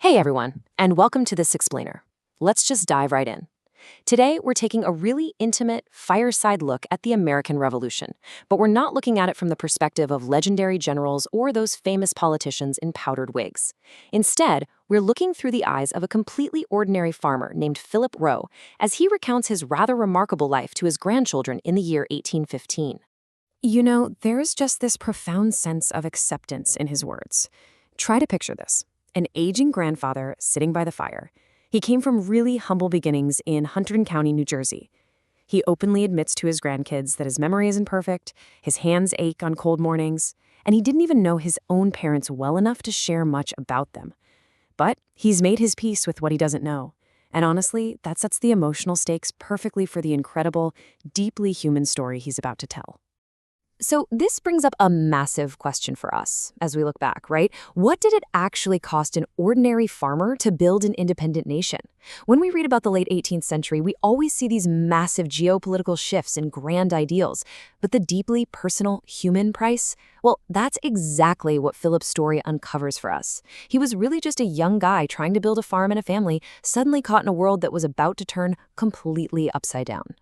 Hey everyone, and welcome to This Explainer. Let's just dive right in. Today, we're taking a really intimate, fireside look at the American Revolution, but we're not looking at it from the perspective of legendary generals or those famous politicians in powdered wigs. Instead, we're looking through the eyes of a completely ordinary farmer named Philip Roe as he recounts his rather remarkable life to his grandchildren in the year 1815. There's just this profound sense of acceptance in his words. Try to picture this. An aging grandfather sitting by the fire. He came from really humble beginnings in Hunterdon County, New Jersey. He openly admits to his grandkids that his memory isn't perfect, his hands ache on cold mornings, and he didn't even know his own parents well enough to share much about them. But he's made his peace with what he doesn't know. And honestly, that sets the emotional stakes perfectly for the incredible, deeply human story he's about to tell. So this brings up a massive question for us as we look back, right? What did it actually cost an ordinary farmer to build an independent nation? When we read about the late 18th century, we always see these massive geopolitical shifts and grand ideals. But the deeply personal human price? Well, that's exactly what Philip's story uncovers for us. He was really just a young guy trying to build a farm and a family, suddenly caught in a world that was about to turn completely upside down.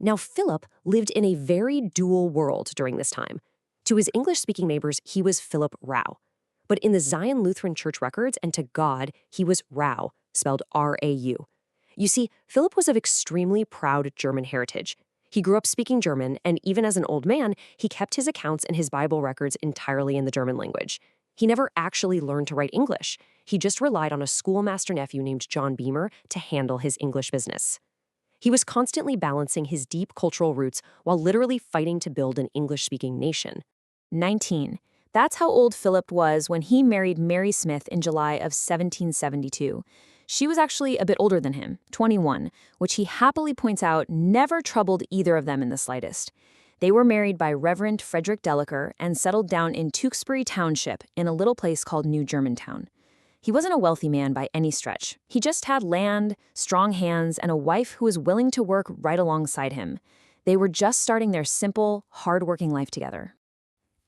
Now, Philip lived in a very dual world during this time. To his English-speaking neighbors, he was Philip Rau. But in the Zion Lutheran Church records and to God, he was Rau, spelled R-A-U. You see, Philip was of extremely proud German heritage. He grew up speaking German, and even as an old man, he kept his accounts and his Bible records entirely in the German language. He never actually learned to write English. He just relied on a schoolmaster nephew named John Beamer to handle his English business. He was constantly balancing his deep cultural roots while literally fighting to build an English-speaking nation. 19. That's how old Philip was when he married Mary Smith in July of 1772. She was actually a bit older than him, 21, which he happily points out never troubled either of them in the slightest. They were married by Reverend Frederick Delliker and settled down in Tewksbury Township in a little place called New Germantown. He wasn't a wealthy man by any stretch. He just had land, strong hands, and a wife who was willing to work right alongside him. They were just starting their simple, hard-working life together.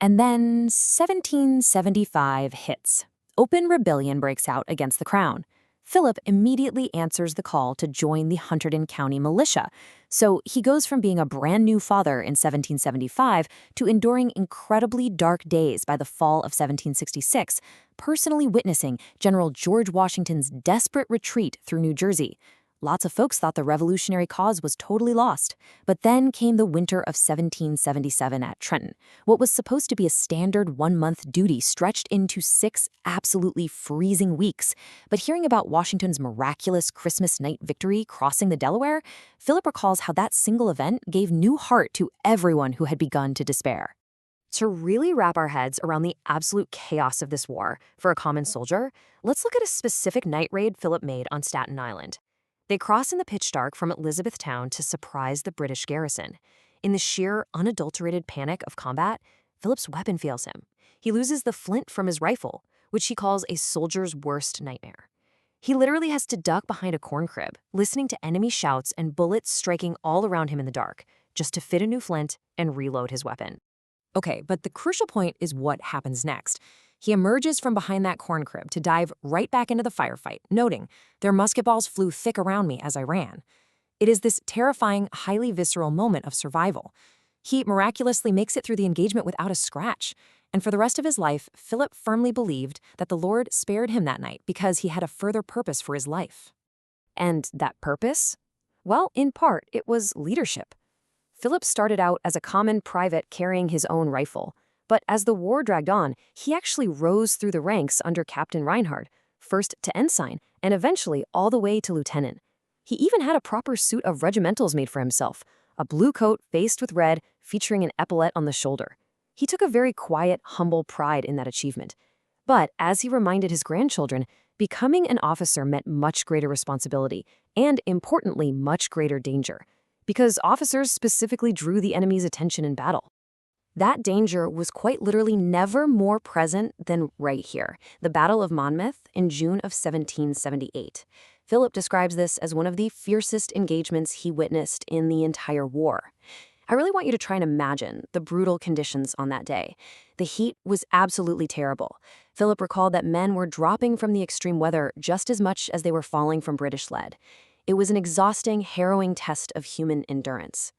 And then 1775 hits. Open rebellion breaks out against the crown. Philip immediately answers the call to join the Hunterdon County militia. So he goes from being a brand new father in 1775 to enduring incredibly dark days by the fall of 1766, personally witnessing General George Washington's desperate retreat through New Jersey. Lots of folks thought the revolutionary cause was totally lost. But then came the winter of 1777 at Trenton. What was supposed to be a standard one-month duty stretched into 6 absolutely freezing weeks. But hearing about Washington's miraculous Christmas night victory crossing the Delaware, Philip recalls how that single event gave new heart to everyone who had begun to despair. To really wrap our heads around the absolute chaos of this war for a common soldier, let's look at a specific night raid Philip made on Staten Island. They cross in the pitch dark from Elizabethtown to surprise the British garrison. In the sheer, unadulterated panic of combat, Philip's weapon fails him. He loses the flint from his rifle, which he calls a soldier's worst nightmare. He literally has to duck behind a corn crib, listening to enemy shouts and bullets striking all around him in the dark, just to fit a new flint and reload his weapon. Okay, but the crucial point is what happens next. He emerges from behind that corn crib to dive right back into the firefight, noting, "Their musket balls flew thick around me as I ran." It is this terrifying, highly visceral moment of survival. He miraculously makes it through the engagement without a scratch. And for the rest of his life, Philip firmly believed that the Lord spared him that night because he had a further purpose for his life. And that purpose? Well, in part, it was leadership. Philip started out as a common private carrying his own rifle. But as the war dragged on, he actually rose through the ranks under Captain Reinhard, first to ensign, and eventually all the way to lieutenant. He even had a proper suit of regimentals made for himself, a blue coat faced with red, featuring an epaulette on the shoulder. He took a very quiet, humble pride in that achievement. But as he reminded his grandchildren, becoming an officer meant much greater responsibility, and importantly, much greater danger, because officers specifically drew the enemy's attention in battle. That danger was quite literally never more present than right here, the Battle of Monmouth in June of 1778. Philip describes this as one of the fiercest engagements he witnessed in the entire war. I really want you to try and imagine the brutal conditions on that day. The heat was absolutely terrible. Philip recalled that men were dropping from the extreme weather just as much as they were falling from British lead. It was an exhausting, harrowing test of human endurance.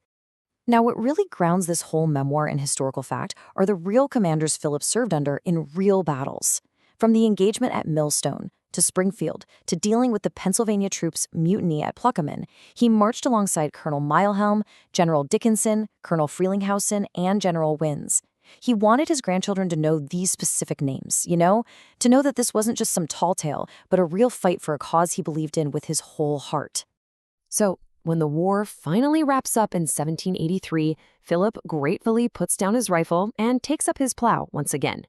Now, what really grounds this whole memoir in historical fact are the real commanders Philip served under in real battles. From the engagement at Millstone to Springfield to dealing with the Pennsylvania troops' mutiny at Plaquemine, he marched alongside Colonel Milehelm, General Dickinson, Colonel Frelinghuysen, and General Winds. He wanted his grandchildren to know these specific names, to know that this wasn't just some tall tale, but a real fight for a cause he believed in with his whole heart. So, when the war finally wraps up in 1783, Philip gratefully puts down his rifle and takes up his plow once again.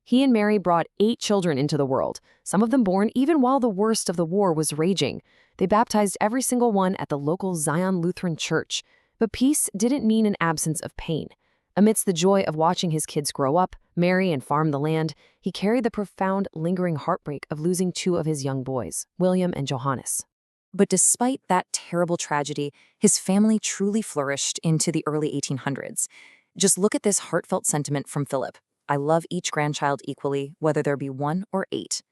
He and Mary brought 8 children into the world, some of them born even while the worst of the war was raging. They baptized every single one at the local Zion Lutheran Church. But peace didn't mean an absence of pain. Amidst the joy of watching his kids grow up, marry, and farm the land, he carried the profound, lingering heartbreak of losing 2 of his young boys, William and Johannes. But despite that terrible tragedy, his family truly flourished into the early 1800s. Just look at this heartfelt sentiment from Philip. I love each grandchild equally, whether there be 1 or 8.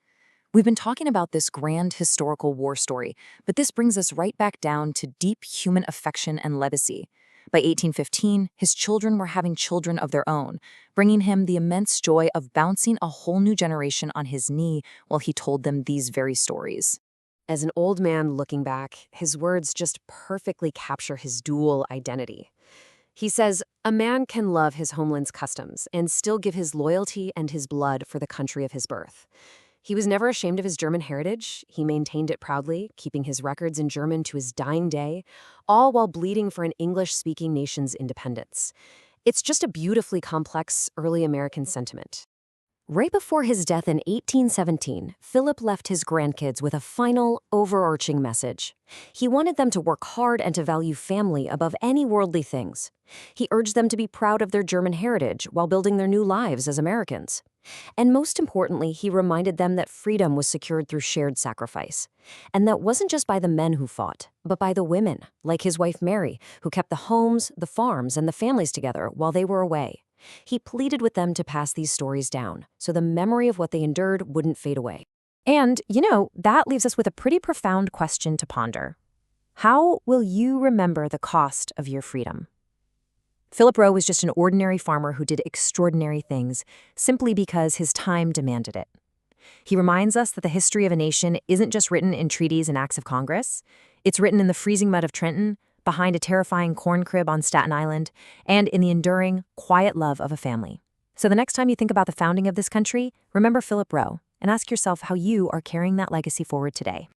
We've been talking about this grand historical war story, but this brings us right back down to deep human affection and legacy. By 1815, his children were having children of their own, bringing him the immense joy of bouncing a whole new generation on his knee while he told them these very stories. As an old man looking back, his words just perfectly capture his dual identity. He says, "A man can love his homeland's customs and still give his loyalty and his blood for the country of his birth." He was never ashamed of his German heritage. He maintained it proudly, keeping his records in German to his dying day, all while bleeding for an English-speaking nation's independence. It's just a beautifully complex early American sentiment. Right before his death in 1817, Philip left his grandkids with a final, overarching message. He wanted them to work hard and to value family above any worldly things. He urged them to be proud of their German heritage while building their new lives as Americans. And most importantly, he reminded them that freedom was secured through shared sacrifice. And that wasn't just by the men who fought, but by the women, like his wife Mary, who kept the homes, the farms, and the families together while they were away. He pleaded with them to pass these stories down, so the memory of what they endured wouldn't fade away. And, that leaves us with a pretty profound question to ponder. How will you remember the cost of your freedom? Philip Roe was just an ordinary farmer who did extraordinary things simply because his time demanded it. He reminds us that the history of a nation isn't just written in treaties and acts of Congress. It's written in the freezing mud of Trenton, behind a terrifying corn crib on Staten Island, and in the enduring, quiet love of a family. So the next time you think about the founding of this country, remember Philip Roe and ask yourself how you are carrying that legacy forward today.